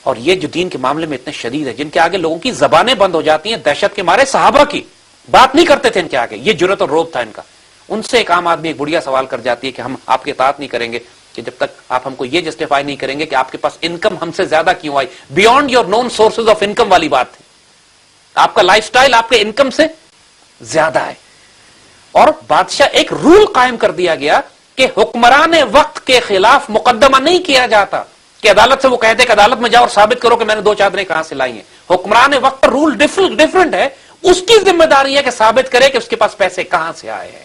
اور یہ جو دین کے معاملے میں اتنے شدید ہے، جن کے آگے لوگوں کی زبانیں بند ہو جاتی ہیں دہشت کے مارے، صحابہ کی بات نہیں کرتے تھے ان کے آگے، یہ جرأت اور روب تھا ان کا. ان سے ایک عام آدمی، ایک بڑھیا سوال کر جاتی ہے کہ ہم آپ کی اطاعت نہیں کریں گے کہ جب تک آپ ہم کو یہ جسٹیفائی نہیں کریں گے کہ آپ کے پاس انکم ہم سے زیادہ کیوں آئی. Beyond your known sources of income والی بات تھی. آپ کا لائف سٹائل آپ کے انکم سے زیادہ ہے. اور بادشاہ ایک رول قائم کر دیا گیا کہ حکمران وقت کے خلاف مقدمہ نہیں کیا جاتا کہ عدالت سے وہ کہتے کہ عدالت میں جاؤ اور ثابت کرو کہ میں نے 2 چادریں کہاں سے لائی ہیں. حکمران وقت پر رول ڈیفرنٹ ہے. اس کی ذمہ داری ہے کہ ثابت کرے کہ اس کے پاس پیسے کہاں سے آئے ہیں.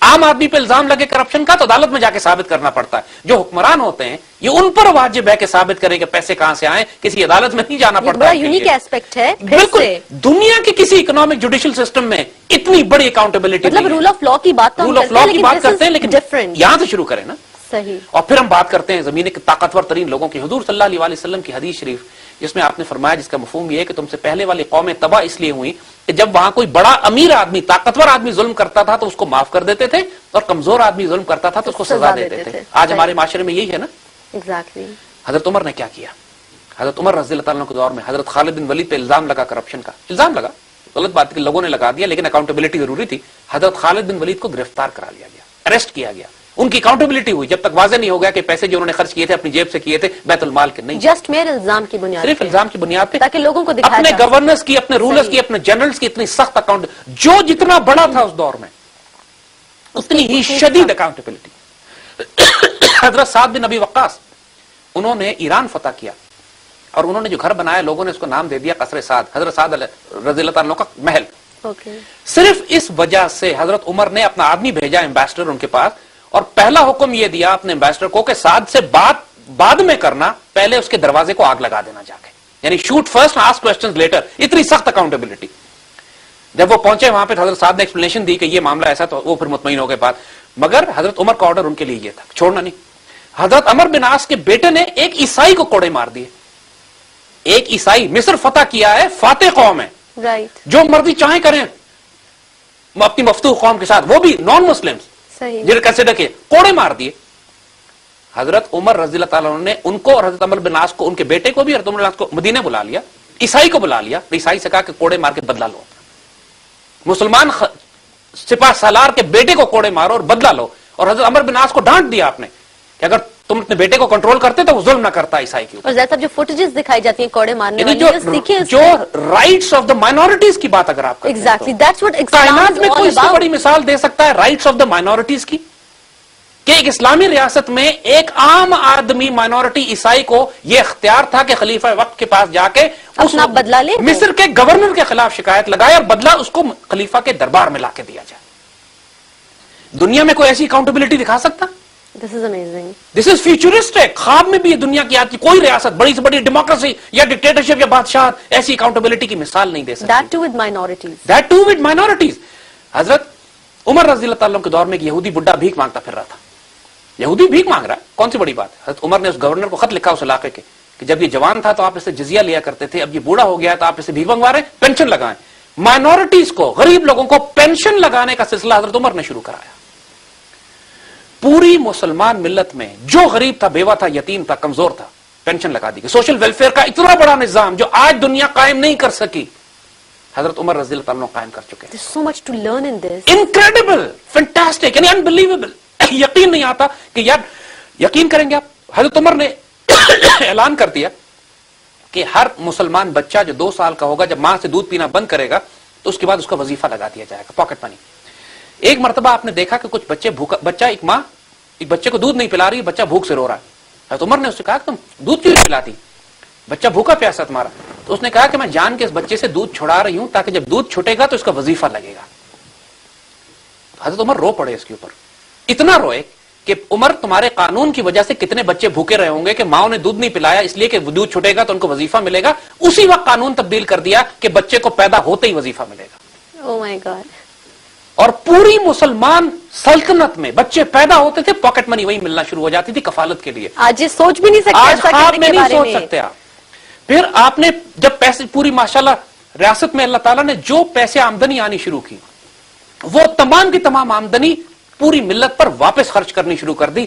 عام آدمی پہ الزام لگے کرپشن کا تو عدالت میں جا کے ثابت کرنا پڑتا ہے. جو حکمران ہوتے ہیں یہ ان پر واجب ہے کہ ثابت کریں کہ پیسے کہاں سے آئے، کسی عدالت میں نہیں جانا پڑتا. بڑا یونیک ایسپیکٹ ہے. بالکل دنیا کے کسی اکنامک جوڈیشل سسٹم میں اتنی بڑی اکاؤنٹیبلٹی، مطلب رول آف لا کی بات کرتے ہیں لیکن یہاں سے شروع کریں نا. صحیح. اور پھر ہم بات کرتے ہیں زمین کے طاقتور ترین لوگوں کی. حضور صلی اللہ علیہ وسلم کی حدیث شریف جس میں آپ نے فرمایا، جس کا مفہوم یہ ہے کہ تم سے پہلے والی قومیں تباہ اس لیے ہوئی کہ جب وہاں کوئی بڑا امیر آدمی، طاقتور آدمی ظلم کرتا تھا تو اس کو معاف کر دیتے تھے، اور کمزور آدمی ظلم کرتا تھا تو اس کو سزا دیتے تھے. آج ہمارے معاشرے میں یہی ہے نا. ایگزیکٹلی. حضرت عمر نے کیا کیا؟ حضرت عمر رضی اللہ تعالیٰ کے دور میں حضرت خالد بن ولید پہ الزام لگا، کرپشن کا الزام لگا. غلط بات کہ لوگوں نے لگا دیا لیکن اکاؤنٹیبلٹی ضروری تھی. حضرت خالد بن ولید کو گرفتار کرا لیا گیا، اریسٹ کیا گیا. ان کی اکاؤنٹیبلٹی ہوئی جب تک واضح نہیں ہو گیا کہ پیسے جو انہوں نے خرچ کیے تھے اپنی جیب سے کیے تھے، بیت المال کے نہیں. جسٹ میرے الزام کی بنیاد، صرف الزام کی بنیاد پہ، تاکہ لوگوں کو دکھایا اپنے گورنرز کی، اپنے رولرز کی، اپنے جنرلز کی اتنی سخت اکاؤنٹ، جو جتنا بڑا تھا اس دور میں اتنی ہی شدید اکاؤنٹیبلٹی. حضرت سعد بن ابی وقاص، انہوں نے ایران فتح کیا اور انہوں نے جو گھر بنایا لوگوں نے اس کو نام دے دیا قصر سعد، حضرت سعد رضی اللہ تعالیٰ کا محل. صرف اس وجہ سے حضرت عمر نے اپنا آدمی بھیجا ایمبیسڈر ان کے پاس، اور پہلا حکم یہ دیا اپنے ایمبیسڈر کو کہ سعد سے بات بعد میں کرنا، پہلے اس کے دروازے کو آگ لگا دینا جا کے. یعنی shoot first ask questions later. اتنی سخت اکاؤنٹیبلٹی. جب وہ پہنچے وہاں پہ حضرت سعد نے ایکسپلینیشن دی کہ یہ معاملہ ایسا، تو وہ پھر مطمئن ہو گئے بات. مگر حضرت عمر کا آرڈر ان کے لیے یہ تھا، چھوڑنا نہیں. حضرت عمر بن عاص کے بیٹے نے ایک عیسائی کو کوڑے مار دیے. ایک عیسائی مصر فتح کیا ہے، فاتح قوم ہے، جو مرضی چاہیں کریں اپنی مفتوح قوم کے ساتھ، وہ بھی نان مسلم جنہیں کنسیڈر کیے، کوڑے مار دیے. حضرت عمر رضی اللہ تعالیٰ نے ان کو اور حضرت عمر بن عاص کو، ان کے بیٹے کو بھی، حضرت عمر بن عاص کو مدینے بلا لیا. عیسائی کو بلا لیا، عیسائی سے کہا کہ کوڑے مار کے بدلہ لو. مسلمان سپاہ سالار کے بیٹے کو کوڑے مارو اور بدلہ لو. اور حضرت عمر بن عاص کو ڈانٹ دیا آپ نے کہ اگر تم اپنے بیٹے کو کنٹرول کرتے تو وہ ظلم نہ کرتا عیسائی کے اوپر. اور زیادہ جو فوٹیجز دکھائی جاتی ہیں کوڑے مارنے والی، جو رائٹس آف دا مائنورٹیز کی بات اگر آپ کرتے ہیں، ایگزیکٹلی دیٹس واٹ کائنات میں کوئی اس سے بڑی مثال دے سکتا ہے رائٹس آف دا مائنورٹیز کی، کہ ایک اسلامی ریاست میں ایک عام آدمی مائنورٹی عیسائی کو یہ اختیار تھا کہ خلیفہ وقت کے پاس جا کے اپنا بدلہ لے، مصر کے گورنر کے خلاف شکایت لگائے اور بدلہ اس کو خلیفہ کے دربار میں لا کے دیا جائے. دنیا میں کوئی ایسی اکاؤنٹیبلٹی دکھا سکتا؟ This is amazing. This is futuristic. خواب میں بھی یہ دنیا کی آتی کوئی ریاست، بڑی سے بڑی ڈیموکریسی یا ڈکٹیٹرشپ یا بادشاہت، ایسی اکاؤنٹیبلٹی کی مثال نہیں دے سکتی. That too with minorities. That too with minorities. حضرت عمر رضی اللہ تعالیٰ کے دور میں ایک یہودی بڈھا بھیک مانگتا پھر رہا تھا. یہودی بھیک مانگ رہا ہے، کون سی بڑی بات ہے. حضرت عمر نے اس گورنر کو خط لکھا اس علاقے کے کہ جب یہ جوان تھا تو آپ اسے جزیہ لیا کرتے تھے، اب یہ بوڑھا ہو گیا تو آپ اسے بھیک منگوا رہے ہیں، پینشن لگائیں. مائنورٹیز کو، غریب لوگوں کو پینشن لگانے کا سلسلہ حضرت عمر نے شروع کرایا. پوری مسلمان ملت میں جو غریب تھا، بیوہ تھا، یتیم تھا، کمزور تھا، پینشن لگا دی. سوشل ویلفیئر کا اتنا بڑا نظام جو آج دنیا قائم نہیں کر سکی، حضرت عمر رضی اللہ تعالیٰ قائم کر چکے. There's so much to learn in this. Incredible, fantastic, یعنی unbelievable. یقین نہیں آتا کہ یار، یقین کریں گے آپ، حضرت عمر نے اعلان کر دیا کہ ہر مسلمان بچہ جو 2 سال کا ہوگا، جب ماں سے دودھ پینا بند کرے گا تو اس کے بعد اس کا وظیفہ لگا دیا جائے گا، پاکٹ منی. ایک مرتبہ آپ نے دیکھا کہ کچھ بچے بچہ، ایک ماں ایک بچے کو دودھ نہیں پلا رہی، بچہ بھوک سے رو رہا ہے. حضرت عمر نے اس سے کہا کہ تم دودھ کیوں نہیں پلاتی، بچہ بھوکا پیاسا تمہارا. تو اس نے کہا کہ میں جان کے اس بچے سے دودھ چھڑا رہی ہوں تاکہ جب دودھ چھٹے گا تو اس کا وظیفہ لگے گا. حضرت عمر رو پڑے اس کے اوپر، اتنا روئے کہ عمر تمہارے قانون کی وجہ سے کتنے بچے بھوکے رہے ہوں گے کہ ماں نے دودھ نہیں پلایا اس لیے کہ دودھ چھٹے گا تو ان کو وظیفہ ملے گا. اسی وقت قانون تبدیل کر دیا کہ بچے کو پیدا ہوتے ہی وظیفہ ملے گا. Oh my God. اور پوری مسلمان سلطنت میں بچے پیدا ہوتے تھے، پاکٹ منی وہی ملنا شروع ہو جاتی تھی کفالت کے لیے. آج یہ سوچ بھی نہیں سکتے، آج خواب میں نہیں سوچ سکتے آپ. پھر آپ نے جب پیسے پوری ماشاءاللہ ریاست میں اللہ تعالیٰ نے جو پیسے آمدنی آنی شروع کی، وہ تمام کی تمام آمدنی پوری ملت پر واپس خرچ کرنی شروع کر دی.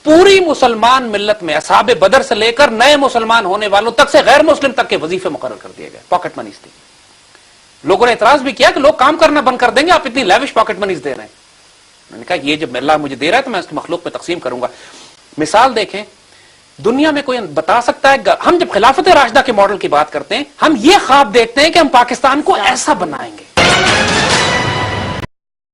پوری مسلمان ملت میں اصحاب بدر سے لے کر نئے مسلمان ہونے والوں تک سے غیر مسلم تک کے وظیفے مقرر کر دیے گئے، پاکٹ منیز تھی. لوگوں نے اعتراض بھی کیا کہ لوگ کام کرنا بند کر دیں گے، آپ اتنی لیوش پاکٹ منیز دے رہے ہیں. میں نے کہا یہ جب اللہ مجھے دے رہا ہے تو میں اس کی مخلوق میں تقسیم کروں گا. مثال دیکھیں، دنیا میں کوئی بتا سکتا ہے، ہم جب خلافت راشدہ کے ماڈل کی بات کرتے ہیں ہم یہ خواب دیکھتے ہیں کہ ہم پاکستان کو ایسا بنائیں گے